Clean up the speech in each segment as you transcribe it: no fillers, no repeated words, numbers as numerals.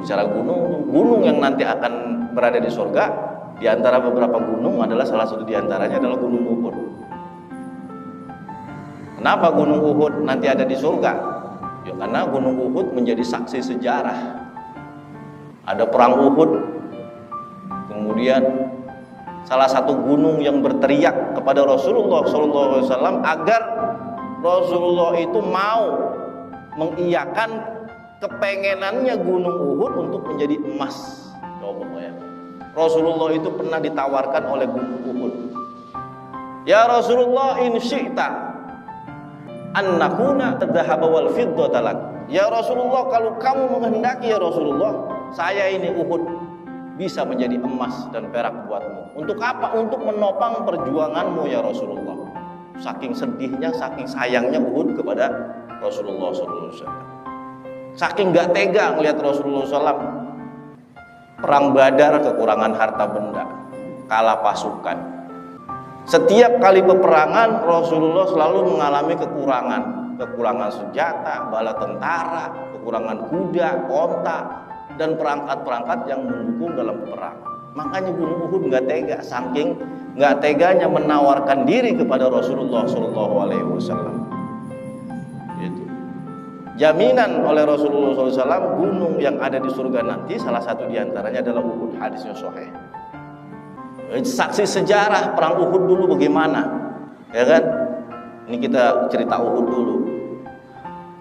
bicara gunung, gunung yang nanti akan berada di surga, di antara beberapa gunung adalah salah satu di antaranya adalah Gunung Uhud. Kenapa Gunung Uhud nanti ada di surga? Ya karena Gunung Uhud menjadi saksi sejarah. Ada perang Uhud, kemudian salah satu gunung yang berteriak kepada Rasulullah SAW agar Rasulullah itu mau mengiyakan kepengenannya Gunung Uhud untuk menjadi emas. Coba ya. Rasulullah itu pernah ditawarkan oleh Gunung Uhud. Ya Rasulullah, in syi'ta an nakuna tadhhaba wal fiddata lak. Ya Rasulullah, kalau kamu menghendaki ya Rasulullah, saya ini Uhud bisa menjadi emas dan perak buatmu. Untuk apa? Untuk menopang perjuanganmu ya Rasulullah. Saking sedihnya, saking sayangnya Uhud kepada Rasulullah SAW. Saking gak tega ngelihat Rasulullah SAW perang Badar, kekurangan harta benda, kalah pasukan. Setiap kali peperangan Rasulullah selalu mengalami kekurangan senjata, bala tentara, kekurangan kuda, onta, dan perangkat-perangkat yang mendukung dalam peperangan. Makanya Gunung Uhud gak tega, saking gak teganya menawarkan diri kepada Rasulullah SAW. Jaminan oleh Rasulullah SAW gunung yang ada di surga nanti salah satu diantaranya adalah Uhud. Hadisnya sahih. Saksi sejarah perang Uhud dulu bagaimana, ya kan? Ini kita cerita Uhud dulu.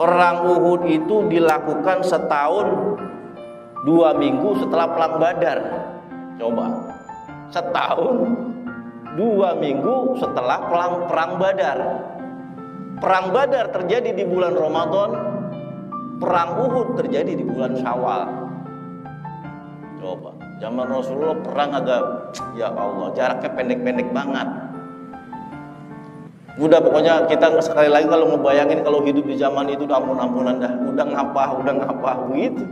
Perang Uhud itu dilakukan setahun 2 minggu setelah perang Badar. Coba, setahun 2 minggu setelah perang Badar. Perang Badar terjadi di bulan Ramadan, perang Uhud terjadi di bulan Syawal. Coba, zaman Rasulullah perang agak, ya Allah, jaraknya pendek-pendek banget. Udah pokoknya kita sekali lagi kalau ngebayangin kalau hidup di zaman itu udah ampun-ampunan dah, udah ngapa begitu.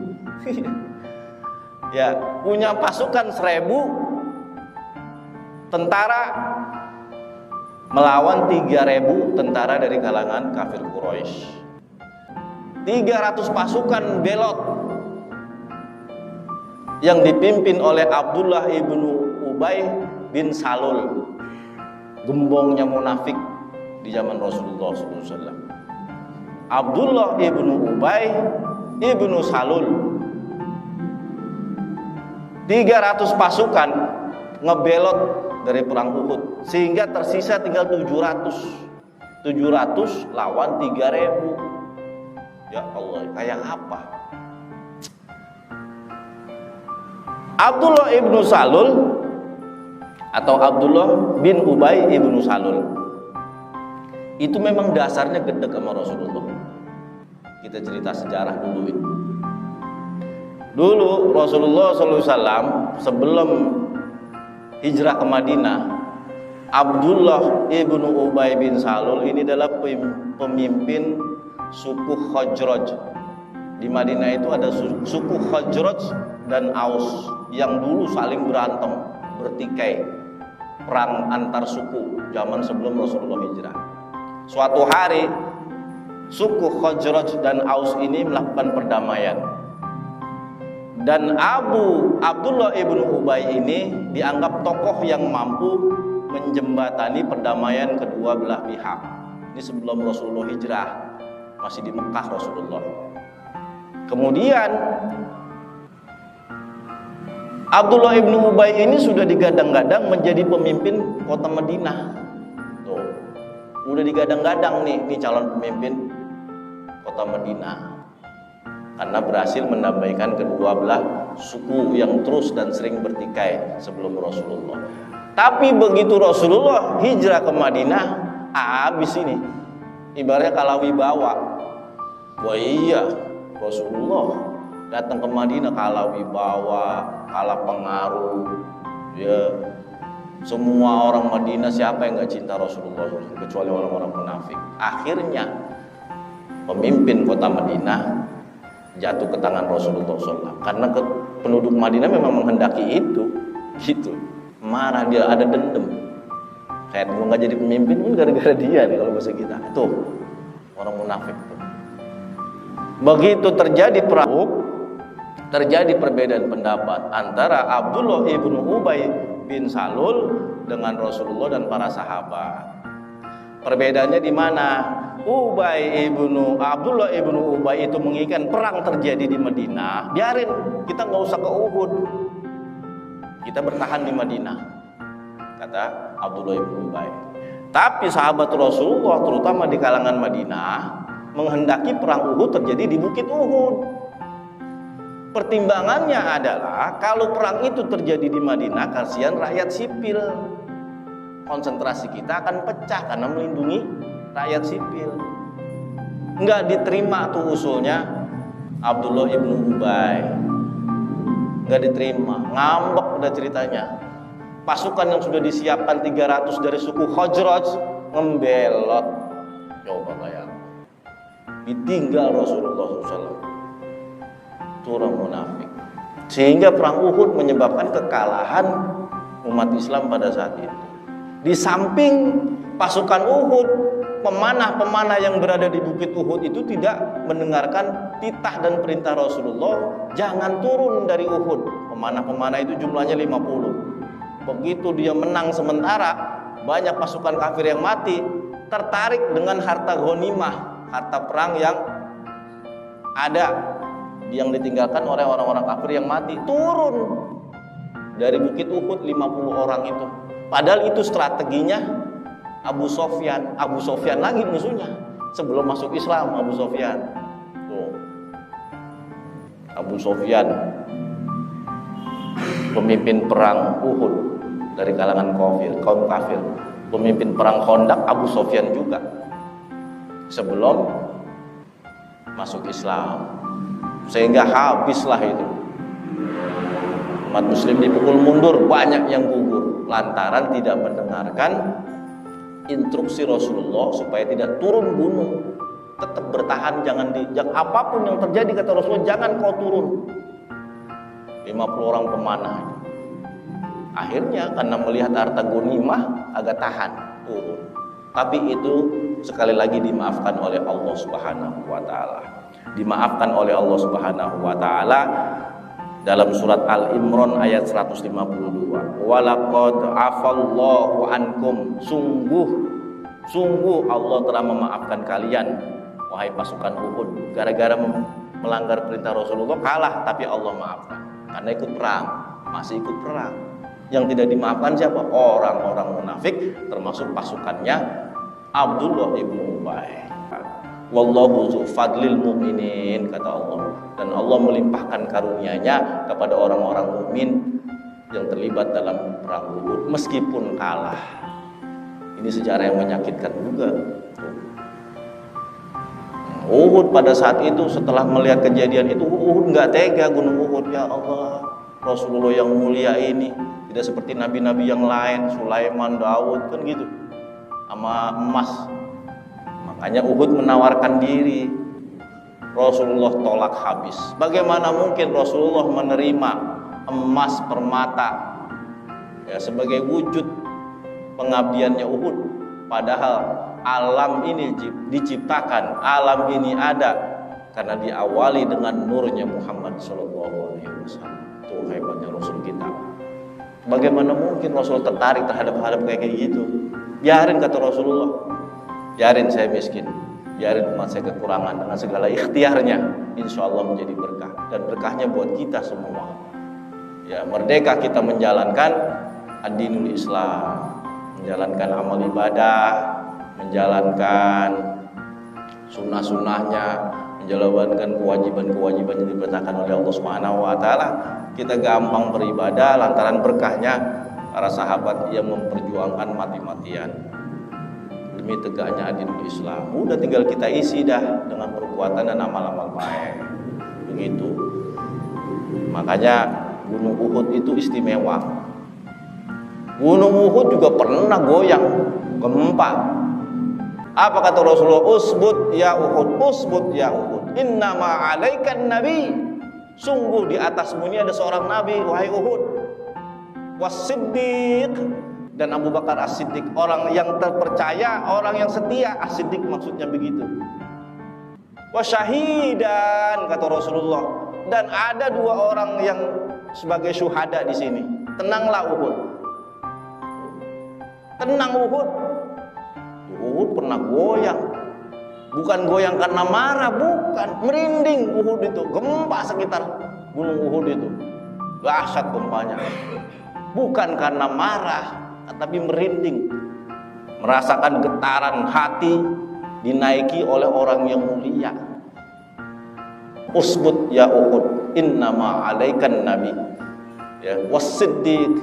Ya, punya pasukan 1000 tentara melawan 3000 tentara dari kalangan kafir Quraisy. 300 pasukan belot yang dipimpin oleh Abdullah ibnu Ubay bin Salul, gembongnya munafik di zaman Rasulullah SAW. Abdullah ibnu Ubay ibnu Salul, 300 pasukan ngebelot dari perang Uhud, sehingga tersisa tinggal 700 lawan 3000. Ya Allah, kayak apa? Abdullah ibnu Salul atau Abdullah bin Ubay ibnu Salul itu memang dasarnya gedek sama Rasulullah. Kita cerita sejarah dulu ini. Dulu Rasulullah SAW sebelum hijrah ke Madinah, Abdullah ibnu Ubay bin Salul ini adalah pemimpin suku Khazraj. Di Madinah itu ada suku Khazraj dan Aus yang dulu saling berantem, bertikai, perang antar suku zaman sebelum Rasulullah hijrah. Suatu hari suku Khazraj dan Aus ini melakukan perdamaian, dan Abdullah ibnu Ubay ini dianggap tokoh yang mampu menjembatani perdamaian kedua belah pihak. Ini sebelum Rasulullah hijrah, masih di Mekah Rasulullah. Kemudian Abdullah ibnu Ubay ini sudah digadang-gadang menjadi pemimpin kota Madinah. Tuh, udah digadang-gadang nih calon pemimpin kota Madinah, karena berhasil mendamaikan kedua belah suku yang terus dan sering bertikai sebelum Rasulullah. Tapi begitu Rasulullah hijrah ke Madinah, habis ini ibaratnya kalah wibawa. Wah iya, Rasulullah datang ke Madinah kalah wibawa, kalah pengaruh. Ya, semua orang Madinah siapa yang gak cinta Rasulullah kecuali orang-orang munafik. Akhirnya pemimpin kota Madinah jatuh ke tangan Rasulullah SAW, karena penduduk Madinah memang menghendaki itu, gitu. Marah dia, ada dendam. Kayak mau nggak jadi pemimpin pun gara-gara dia nih kalau bahasa kita. Tuh orang munafik tuh. Begitu terjadi perang, terjadi perbedaan pendapat antara Abdullah ibnu Ubay bin Salul dengan Rasulullah dan para sahabat. Perbedaannya di mana? Abdullah ibnu Ubay itu menginginkan perang terjadi di Madinah. Biarin, kita nggak usah ke Uhud, kita bertahan di Madinah, kata Abdullah ibnu Ubay. Tapi sahabat Rasulullah, terutama di kalangan Madinah, menghendaki perang Uhud terjadi di Bukit Uhud. Pertimbangannya adalah kalau perang itu terjadi di Madinah, kasihan rakyat sipil. Konsentrasi kita akan pecah karena melindungi rakyat sipil. Enggak diterima tuh usulnya Abdullah ibnu Ubay. Enggak diterima, ngambek udah ceritanya. Pasukan yang sudah disiapkan 300 dari suku Khazraj ngembelot. Coba bayang. Ditinggal Rasulullah SAW. Itu orang munafik. Sehingga perang Uhud menyebabkan kekalahan umat Islam pada saat itu. Di samping pasukan Uhud, pemanah-pemanah yang berada di Bukit Uhud itu tidak mendengarkan titah dan perintah Rasulullah, jangan turun dari Uhud. Pemanah-pemanah itu jumlahnya 50. Begitu dia menang sementara, banyak pasukan kafir yang mati, tertarik dengan harta ghanimah, harta perang yang ada yang ditinggalkan oleh orang-orang kafir yang mati, turun dari Bukit Uhud 50 orang itu. Padahal itu strateginya Abu Sofyan. Abu Sofyan lagi musuhnya sebelum masuk Islam. Abu Sofyan tuh. Abu Sofyan pemimpin perang Uhud dari kalangan kaum kafir. Pemimpin perang Khandaq Abu Sofyan juga sebelum masuk Islam. Sehingga habislah itu. Umat muslim dipukul mundur, banyak yang gugur lantaran tidak mendengarkan instruksi Rasulullah supaya tidak turun gunung, tetap bertahan, jangan apapun yang terjadi kata Rasulullah, jangan kau turun. 50 orang pemanah itu. Akhirnya karena melihat harta ghanimah agak tahan turun. Tapi itu sekali lagi dimaafkan oleh Allah Subhanahu wa taala. Dimaafkan oleh Allah Subhanahu wa taala dalam surat Al-Imran ayat 152. Walaqad afallahu ankum, sungguh Allah telah memaafkan kalian wahai pasukan Uhud. Gara-gara melanggar perintah Rasulullah kalah, tapi Allah maafkan karena ikut perang, masih ikut perang. Yang tidak dimaafkan siapa? Orang-orang munafik, termasuk pasukannya Abdullah ibnu Ubay. Wallahu zu fadlil mu'minin, kata Allah. Dan Allah melimpahkan karunia-Nya kepada orang-orang mukmin yang terlibat dalam perang Uhud meskipun kalah. Ini sejarah yang menyakitkan juga. Uhud pada saat itu setelah melihat kejadian itu, Uhud nggak tega, gunung Uhud, ya Allah, Rasulullah yang mulia ini tidak seperti nabi-nabi yang lain, Sulaiman, Daud, kan gitu, sama emas. Makanya Uhud menawarkan diri, Rasulullah tolak habis. Bagaimana mungkin Rasulullah menerima emas permata ya sebagai wujud pengabdiannya Uhud, padahal alam ini diciptakan, alam ini ada karena diawali dengan nurnya Muhammad SAW. Itu hebatnya Rasul kita. Bagaimana mungkin Rasul tertarik terhadap hal kayak gitu? Biarin, kata Rasulullah, biarin saya miskin, biarin umat saya kekurangan, dengan segala ikhtiarnya insya Allah menjadi berkah, dan berkahnya buat kita semua. Ya, merdeka kita menjalankan ad-dinul Islam, menjalankan amal ibadah, menjalankan sunnah-sunnahnya, menjalankan kewajiban-kewajiban yang diperintahkan oleh Allah Subhanahu wa taala. Kita gampang beribadah lantaran berkahnya para sahabat yang memperjuangkan mati-matian demi tegaknya ad-dinul Islam. Udah tinggal kita isi dah dengan perbuatan dan amal-amal baik. Begitu. Makanya Gunung Uhud itu istimewa. Gunung Uhud juga pernah goyang, gempa. Apa kata Rasulullah? Usbut ya Uhud, usbut ya Uhud. Innama alaikan nabi. Sungguh di atasmu ini ada seorang nabi, wahai Uhud. Was-Siddiq, dan Abu Bakar As-Siddiq, orang yang terpercaya, orang yang setia. As-Siddiq maksudnya begitu. Wasyahidan, kata Rasulullah, dan ada 2 orang yang sebagai syuhada di sini. Tenanglah Uhud. Tenang Uhud. Uhud pernah goyang. Bukan goyang karena marah, bukan. Merinding Uhud itu, gempa sekitar gunung Uhud itu. Dahsyat gempanya. Bukan karena marah, tapi merinding. Merasakan getaran hati dinaiki oleh orang yang mulia. Usbut ya Uhud, innama alaikan nabi, ya, wassiddiq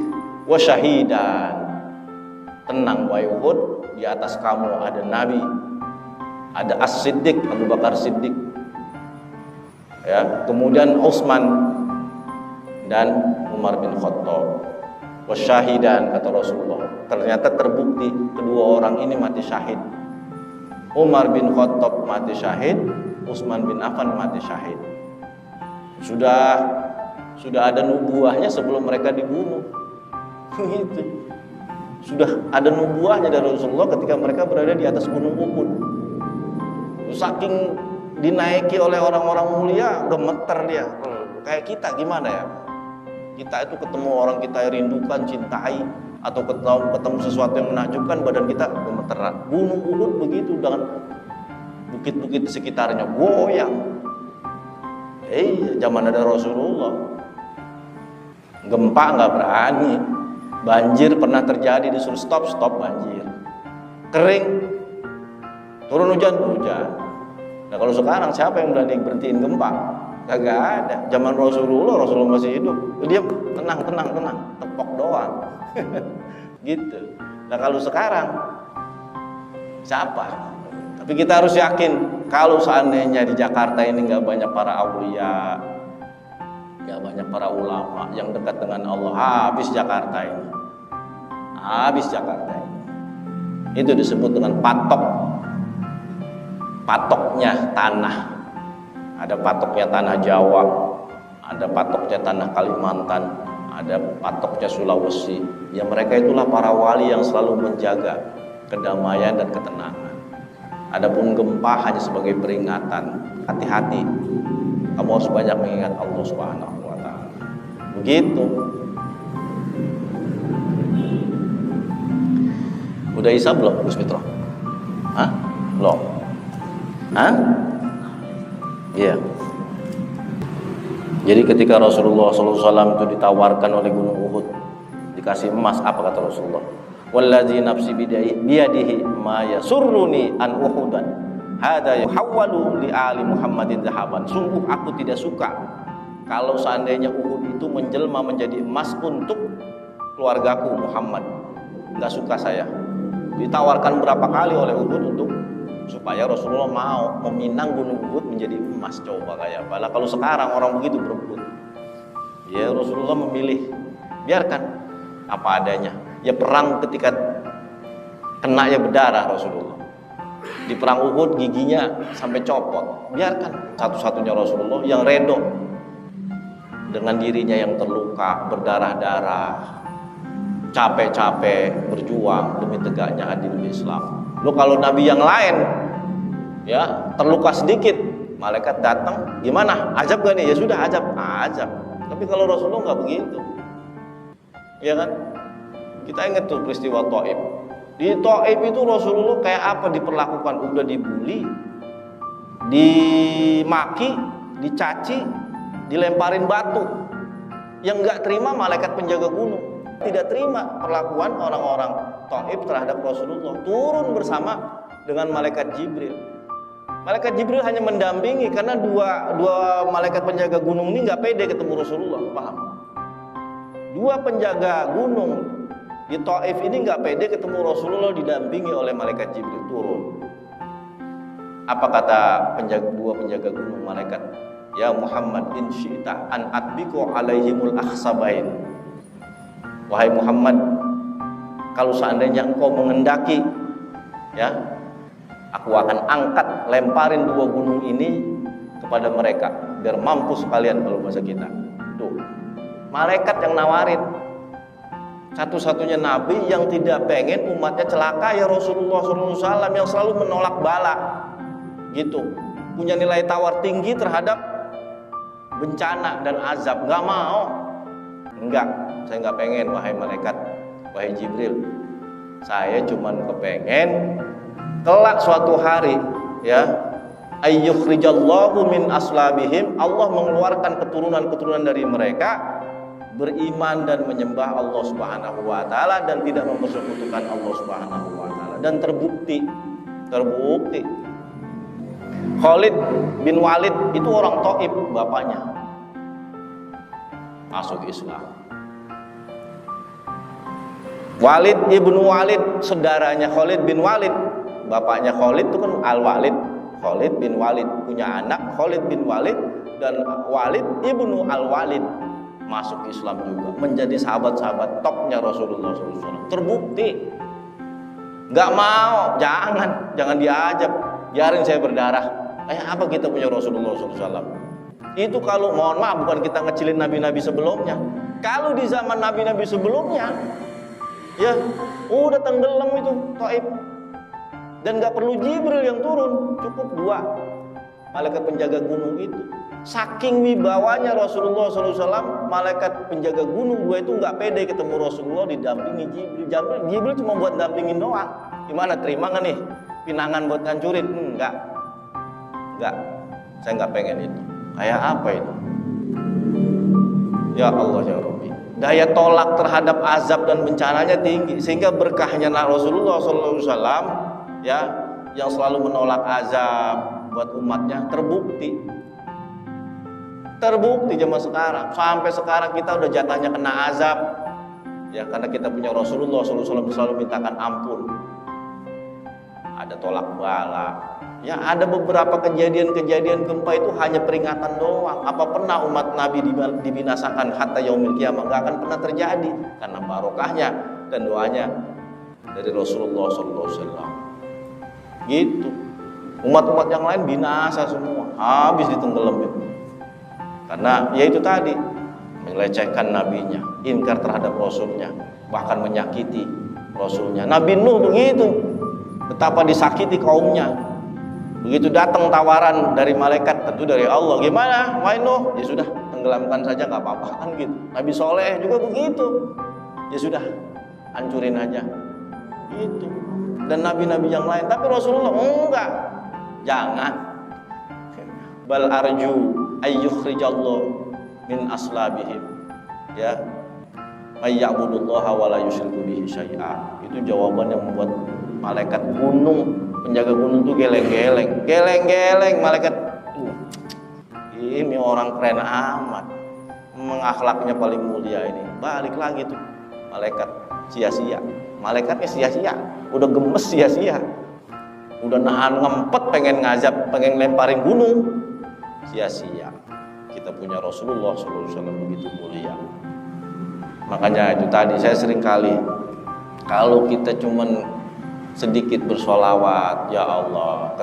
wasyahidan. Tenang wahai Uhud, di atas kamu ada nabi, ada as-siddiq, Abu Bakar Siddiq, ya, kemudian Utsman dan Umar bin Khattab. Wasyahidan, kata Rasulullah. Ternyata terbukti kedua orang ini mati syahid. Umar bin Khattab mati syahid, Utsman bin Affan mati syahid. Sudah ada nubuahnya sebelum mereka dibunuh. Gitu. Sudah ada nubuahnya dari Rasulullah ketika mereka berada di atas gunung Uhud. Saking dinaiki oleh orang-orang mulia, gemeter dia. Kayak kita gimana ya? Kita itu ketemu orang kita rindukan, cintai, atau ketemu sesuatu yang menakjubkan, badan kita gemeteran. Gunung Uhud begitu, dengan bukit-bukit di sekitarnya goyang. Zaman ada Rasulullah, gempa nggak berani, banjir pernah terjadi, disuruh stop banjir, kering, turun hujan. Nah kalau sekarang siapa yang berani berhentiin gempa? Kagak ada. Zaman Rasulullah masih hidup, dia tenang, tepok doang. Gitu. Nah kalau sekarang siapa? Tapi kita harus yakin, kalau seandainya di Jakarta ini nggak banyak para aulia, nggak banyak para ulama yang dekat dengan Allah, habis Jakarta ini. Itu disebut dengan patoknya tanah. Ada patoknya tanah Jawa, ada patoknya tanah Kalimantan, ada patoknya Sulawesi. Ya mereka itulah para wali yang selalu menjaga kedamaian dan ketenangan. Adapun gempa hanya sebagai peringatan. Hati-hati, kamu harus banyak mengingat Allah Subhanahu wa Ta'ala. Begitu. Udah Isa belum, Gus Mitro? Hah? Belum? Hah? Iya. Jadi ketika Rasulullah SAW itu ditawarkan oleh gunung Uhud, dikasih emas, apa kata Rasulullah? Wallazi nafsi biyadihi ma yasurruni an Uhudan hada yuhawwalu li ali Muhammadin zahaban. Sungguh aku tidak suka kalau seandainya Uhud itu menjelma menjadi emas untuk keluargaku Muhammad. Enggak suka saya. Ditawarkan berapa kali oleh Uhud untuk supaya Rasulullah mau meminang gunung Uhud menjadi emas. Coba kayak apa? Kalau sekarang orang begitu berebut. Ya Rasulullah memilih, biarkan apa adanya. Ya perang ketika kena ya berdarah Rasulullah. Di perang Uhud giginya sampai copot. Biarkan, satu-satunya Rasulullah yang redo dengan dirinya yang terluka, berdarah-darah, capek-capek berjuang demi tegaknya adil Islam. Lo kalau nabi yang lain ya terluka sedikit, malaikat datang, gimana? Ajab gak nih? Ya sudah ajab. Tapi kalau Rasulullah nggak begitu, ya kan? Kita ingat tuh peristiwa Thaif. Di Thaif itu Rasulullah kayak apa diperlakukan? Udah dibully, dimaki, dicaci, dilemparin batu. Yang nggak terima malaikat penjaga gunung, tidak terima perlakuan orang-orang Thaif terhadap Rasulullah, turun bersama dengan malaikat Jibril. Malaikat Jibril hanya mendampingi karena dua malaikat penjaga gunung ini nggak pede ketemu Rasulullah, paham? Dua penjaga gunung di Thaif ini nggak pede ketemu Rasulullah didampingi oleh malaikat Jibril, turun. Apa kata dua penjaga gunung malaikat? Ya Muhammad, in syi'ta an atbiqu alaihimul akhsabain. Wahai Muhammad, kalau seandainya engkau mengendaki, ya, aku akan angkat, lemparin dua gunung ini kepada mereka, biar mampus kalian kalau bahasa kita. Tuh, malaikat yang nawarin. Satu-satunya nabi yang tidak pengen umatnya celaka ya Rasulullah SAW, yang selalu menolak bala, gitu. Punya nilai tawar tinggi terhadap bencana dan azab. Nggak mau. Enggak, saya nggak pengen, wahai malaikat, wahai Jibril. Saya cuman kepengen kelak suatu hari, ya, ayyukhrijallahu min aslabihim, Allah mengeluarkan keturunan-keturunan dari mereka beriman dan menyembah Allah Subhanahu wa taala dan tidak mempersekutukan Allah Subhanahu wa taala. Dan terbukti Khalid bin Walid itu orang Taif, bapaknya masuk Islam. Walid ibnu Walid, saudaranya Khalid bin Walid, bapaknya Khalid itu kan Al-Walid. Khalid bin Walid punya anak Khalid bin Walid, dan Walid ibnu Al-Walid masuk Islam juga, menjadi sahabat-sahabat topnya Rasulullah SAW. Terbukti. Nggak mau, jangan diajak, biarin saya berdarah. Apa kita punya Rasulullah SAW? Itu kalau, mohon maaf, bukan kita ngecilin nabi-nabi sebelumnya. Kalau di zaman nabi-nabi sebelumnya, ya udah tenggelam itu Taif, dan nggak perlu Jibril yang turun, cukup 2 malaikat penjaga gunung itu. Saking wibawanya Rasulullah SAW, malaikat penjaga gunung 2 itu nggak pede ketemu Rasulullah didampingi Jibril. Jibril cuma buat dampingin doang. Gimana, terima nggak nih pinangan buat ngancurin? Enggak, saya nggak pengen itu. Kayak apa itu? Ya Allah ya Rabbi, daya tolak terhadap azab dan bencananya tinggi, sehingga berkahnya Rasulullah SAW, ya, yang selalu menolak azab buat umatnya terbukti zaman sekarang. Sampai sekarang kita udah jatahnya kena azab, ya, karena kita punya Rasulullah SAW selalu mintakan ampun. Ada tolak bala, ya, ada beberapa kejadian-kejadian gempa itu hanya peringatan doang. Apa pernah umat Nabi dibinasakan hatta yaumil qiyamah? Nggak akan pernah terjadi, karena barokahnya dan doanya dari Rasulullah SAW. Gitu. Umat-umat yang lain binasa semua, habis ditenggelamin. Karena ya itu tadi, melecehkan nabinya, ingkar terhadap rasulnya, bahkan menyakiti rasulnya. Nabi Nuh begitu, betapa disakiti kaumnya. Begitu datang tawaran dari malaikat, tentu dari Allah, gimana wahai Nuh? Ya sudah, tenggelamkan saja, nggak apa-apa kan gitu. Nabi Soleh juga begitu, ya sudah, hancurin aja gitu. Dan nabi-nabi yang lain, tapi Rasulullah enggak, jangan. Bal arju ayyukhrijallahu min aslabihim, ya, may ya'budullaha wa la yusyriku bihi syai'a. Itu jawaban yang membuat malaikat gunung, penjaga gunung itu geleng-geleng malaikat. Ini orang keren amat, mengakhlaknya paling mulia ini. Balik lagi tuh malaikat, sia-sia. Malaikatnya sia-sia, udah gemes sia-sia, udah nahan ngempet pengen ngazab, pengen lemparin gunung, sia-sia. Kita punya Rasulullah SAW begitu mulia. Makanya itu tadi saya sering kali, kalau kita cuman sedikit bersolawat, ya Allah,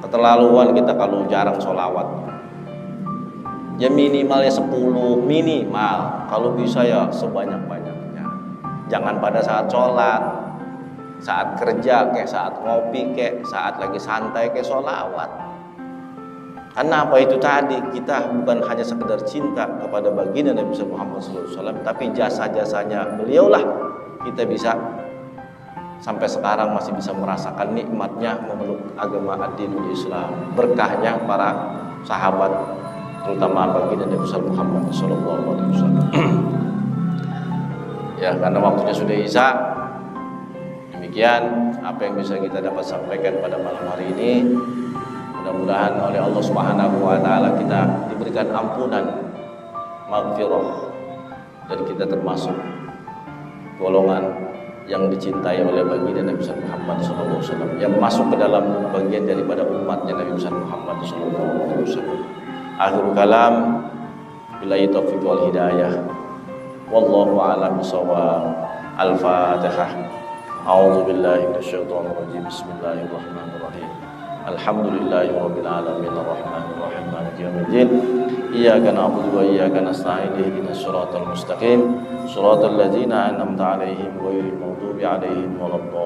keterlaluan kita kalau jarang solawat. Ya minimalnya 10, minimal, kalau bisa ya sebanyak-banyaknya. Jangan pada saat sholat, saat kerja, kayak saat ngopi, kayak saat lagi santai, kayak sholawat. Karena apa itu tadi, kita bukan hanya sekedar cinta kepada baginda Nabi Muhammad SAW, tapi jasa-jasanya beliaulah kita bisa sampai sekarang masih bisa merasakan nikmatnya memeluk agama ad-dinul Islam, berkahnya para sahabat, terutama baginda Nabi Muhammad SAW. Ya, karena waktunya sudah isya. Demikian apa yang bisa kita dapat sampaikan pada malam hari ini. Mudah-mudahan oleh Allah Subhanahu wa taala kita diberikan ampunan, maghfirah, dan kita termasuk golongan yang dicintai oleh baginda Nabi Muhammad SAW, yang masuk ke dalam bagian daripada umatnya Nabi Muhammad SAW. Akhirul kalam, billahi taufiq wal hidayah. Wallahu a'lam bishawab. Al-Fatihah. A'udzu billahi minasyaitonir rajim. Bismillahirrahmanirrahim. Alhamdulillahi rabbil alamin arrahmanir rahim maliki yaumiddin. Iyyaka na'budu wa iyyaka nasta'in ihdinas siratal mustaqim. Shiratal ladzina an'amta 'alaihim ghairil maghdubi 'alaihim waladdallin.